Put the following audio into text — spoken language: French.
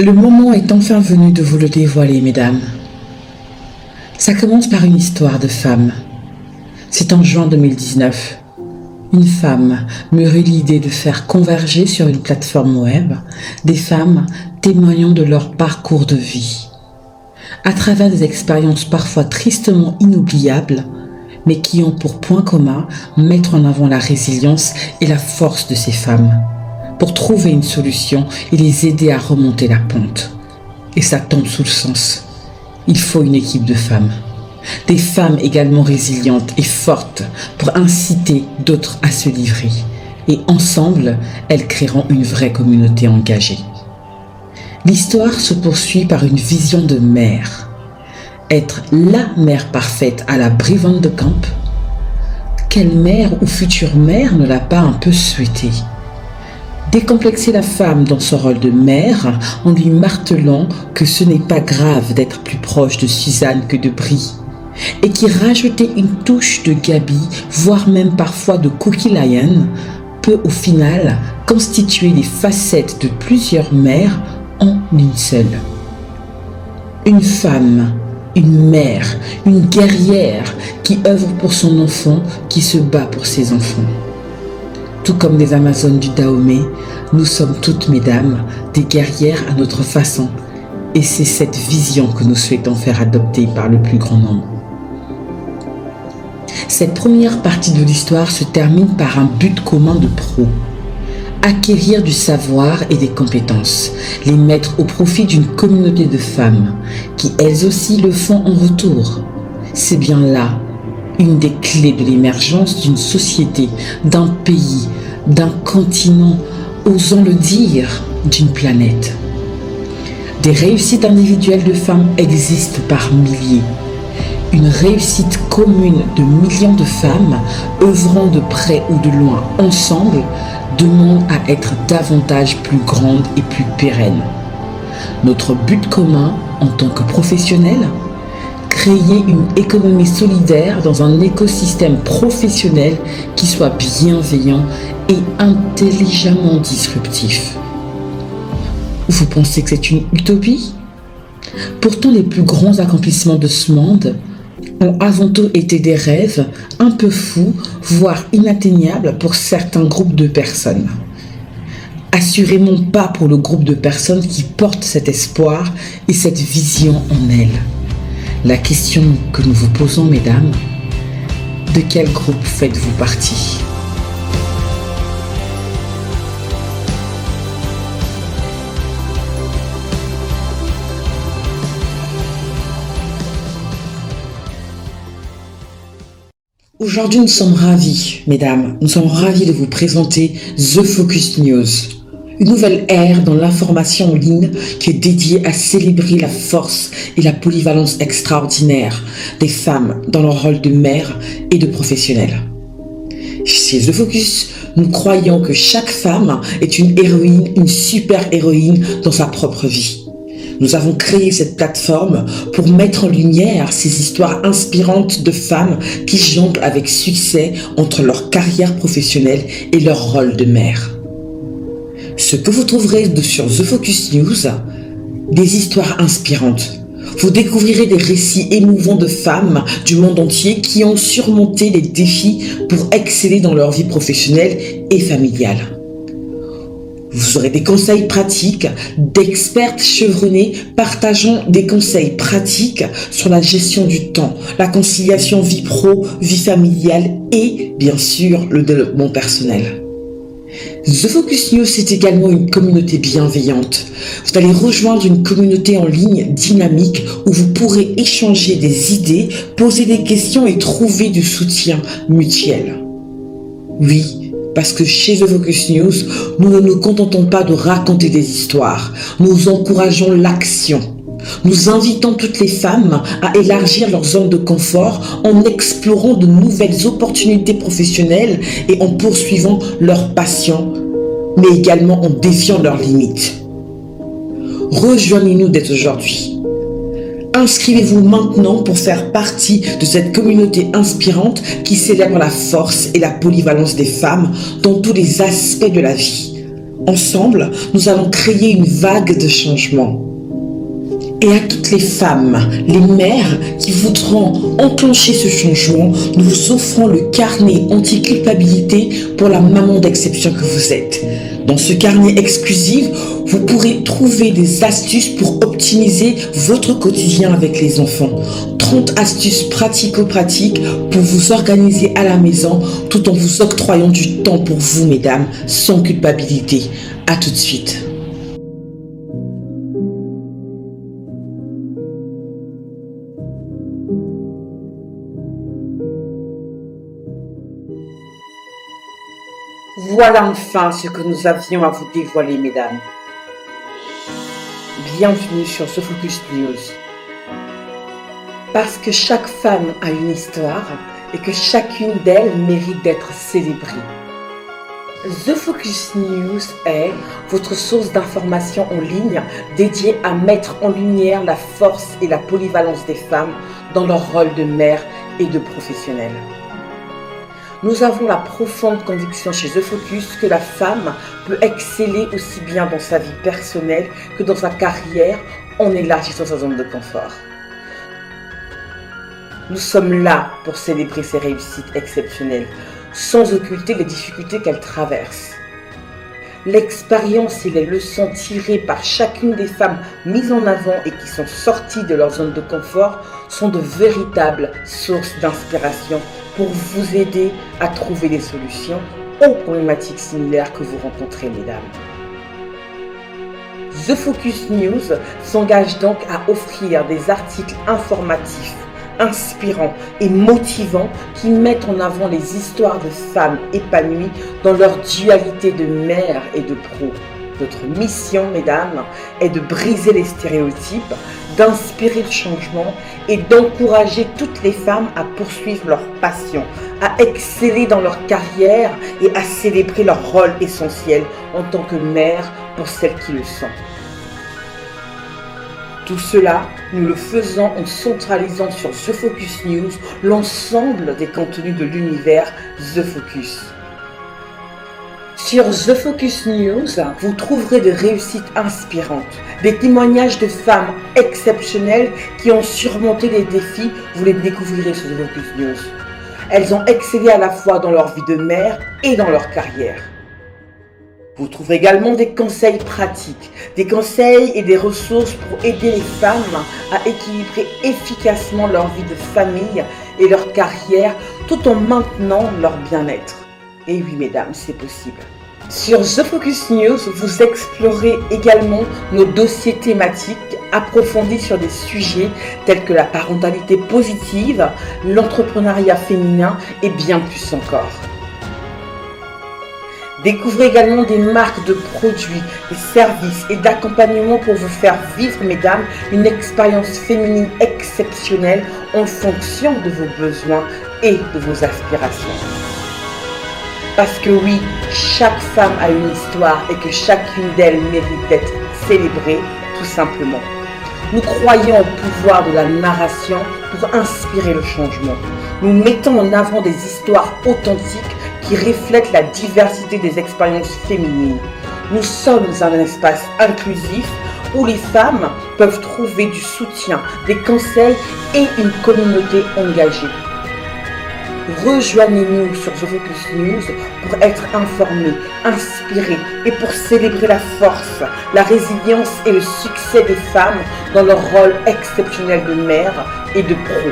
Le moment est enfin venu de vous le dévoiler, mesdames. Ça commence par une histoire de femme. C'est en juin 2019. Une femme mûrit l'idée de faire converger sur une plateforme web des femmes témoignant de leur parcours de vie. À travers des expériences parfois tristement inoubliables, mais qui ont pour point commun mettre en avant la résilience et la force de ces femmes, pour trouver une solution et les aider à remonter la pente. Et ça tombe sous le sens. Il faut une équipe de femmes. Des femmes également résilientes et fortes pour inciter d'autres à se livrer. Et ensemble, elles créeront une vraie communauté engagée. L'histoire se poursuit par une vision de mère. Être la mère parfaite à la Brie Van de Kamp. Quelle mère ou future mère ne l'a pas un peu souhaité? Décomplexer la femme dans son rôle de mère en lui martelant que ce n'est pas grave d'être plus proche de Suzanne que de Brie, et qui rajouter une touche de Gabi, voire même parfois de Cookie Lyon, peut au final constituer les facettes de plusieurs mères en une seule. Une femme, une mère, une guerrière qui œuvre pour son enfant, qui se bat pour ses enfants. Tout comme les Amazones du Dahomey, nous sommes toutes, mesdames, des guerrières à notre façon. Et c'est cette vision que nous souhaitons faire adopter par le plus grand nombre. Cette première partie de l'histoire se termine par un but commun de pro. Acquérir du savoir et des compétences, les mettre au profit d'une communauté de femmes, qui elles aussi le font en retour. C'est bien là une des clés de l'émergence d'une société, d'un pays, d'un continent, osons le dire, d'une planète. Des réussites individuelles de femmes existent par milliers. Une réussite commune de millions de femmes, œuvrant de près ou de loin ensemble, demande à être davantage plus grande et plus pérenne. Notre but commun en tant que professionnels, créer une économie solidaire dans un écosystème professionnel qui soit bienveillant et intelligemment disruptif. Vous pensez que c'est une utopie? Pourtant, les plus grands accomplissements de ce monde ont avant tout été des rêves un peu fous, voire inatteignables pour certains groupes de personnes. Assurément pas pour le groupe de personnes qui portent cet espoir et cette vision en elles. La question que nous vous posons, mesdames, de quel groupe faites-vous partie? Aujourd'hui, nous sommes ravis, mesdames, nous sommes ravis de vous présenter The Focus News. Une nouvelle ère dans l'information en ligne qui est dédiée à célébrer la force et la polyvalence extraordinaire des femmes dans leur rôle de mère et de professionnelle. Chez The Focus, nous croyons que chaque femme est une héroïne, une super héroïne dans sa propre vie. Nous avons créé cette plateforme pour mettre en lumière ces histoires inspirantes de femmes qui jonglent avec succès entre leur carrière professionnelle et leur rôle de mère. Ce que vous trouverez sur The Focus News, des histoires inspirantes. Vous découvrirez des récits émouvants de femmes du monde entier qui ont surmonté les défis pour exceller dans leur vie professionnelle et familiale. Vous aurez des conseils pratiques d'expertes chevronnés partageant des conseils pratiques sur la gestion du temps, la conciliation vie pro, vie familiale et, bien sûr, le développement personnel. The Focus News, c'est également une communauté bienveillante. Vous allez rejoindre une communauté en ligne dynamique où vous pourrez échanger des idées, poser des questions et trouver du soutien mutuel. Oui, parce que chez The Focus News, nous ne nous contentons pas de raconter des histoires, nous encourageons l'action. Nous invitons toutes les femmes à élargir leur zone de confort en explorant de nouvelles opportunités professionnelles et en poursuivant leur passion, mais également en défiant leurs limites. Rejoignez-nous dès aujourd'hui. Inscrivez-vous maintenant pour faire partie de cette communauté inspirante qui célèbre la force et la polyvalence des femmes dans tous les aspects de la vie. Ensemble, nous allons créer une vague de changement. Et à toutes les femmes, les mères qui voudront enclencher ce changement, nous vous offrons le carnet anti-culpabilité pour la maman d'exception que vous êtes. Dans ce carnet exclusif, vous pourrez trouver des astuces pour optimiser votre quotidien avec les enfants. 30 astuces pratico-pratiques pour vous organiser à la maison tout en vous octroyant du temps pour vous, mesdames, sans culpabilité. À tout de suite. Voilà enfin ce que nous avions à vous dévoiler, mesdames. Bienvenue sur The Focus News. Parce que chaque femme a une histoire et que chacune d'elles mérite d'être célébrée. The Focus News est votre source d'information en ligne dédiée à mettre en lumière la force et la polyvalence des femmes dans leur rôle de mère et de professionnelle. Nous avons la profonde conviction chez The Focus que la femme peut exceller aussi bien dans sa vie personnelle que dans sa carrière en élargissant sa zone de confort. Nous sommes là pour célébrer ses réussites exceptionnelles, sans occulter les difficultés qu'elle traverse. L'expérience et les leçons tirées par chacune des femmes mises en avant et qui sont sorties de leur zone de confort sont de véritables sources d'inspiration pour vous aider à trouver des solutions aux problématiques similaires que vous rencontrez, mesdames. The Focus News s'engage donc à offrir des articles informatifs, inspirants et motivants qui mettent en avant les histoires de femmes épanouies dans leur dualité de mère et de pro. Notre mission, mesdames, est de briser les stéréotypes, d'inspirer le changement et d'encourager toutes les femmes à poursuivre leur passion, à exceller dans leur carrière et à célébrer leur rôle essentiel en tant que mère pour celles qui le sont. Tout cela, nous le faisons en centralisant sur The Focus News l'ensemble des contenus de l'univers The Focus. Sur The Focus News, vous trouverez des réussites inspirantes, des témoignages de femmes exceptionnelles qui ont surmonté les défis, vous les découvrirez sur The Focus News. Elles ont excellé à la fois dans leur vie de mère et dans leur carrière. Vous trouverez également des conseils pratiques, des conseils et des ressources pour aider les femmes à équilibrer efficacement leur vie de famille et leur carrière tout en maintenant leur bien-être. Et oui, mesdames, c'est possible. Sur The Focus News, vous explorez également nos dossiers thématiques approfondis sur des sujets tels que la parentalité positive, l'entrepreneuriat féminin et bien plus encore. Découvrez également des marques de produits, des services et d'accompagnement pour vous faire vivre, mesdames, une expérience féminine exceptionnelle en fonction de vos besoins et de vos aspirations. Parce que oui, chaque femme a une histoire et que chacune d'elles mérite d'être célébrée, tout simplement. Nous croyons au pouvoir de la narration pour inspirer le changement. Nous mettons en avant des histoires authentiques qui reflètent la diversité des expériences féminines. Nous sommes un espace inclusif où les femmes peuvent trouver du soutien, des conseils et une communauté engagée. Rejoignez-nous sur The Focus News pour être informés, inspirés et pour célébrer la force, la résilience et le succès des femmes dans leur rôle exceptionnel de mère et de pro.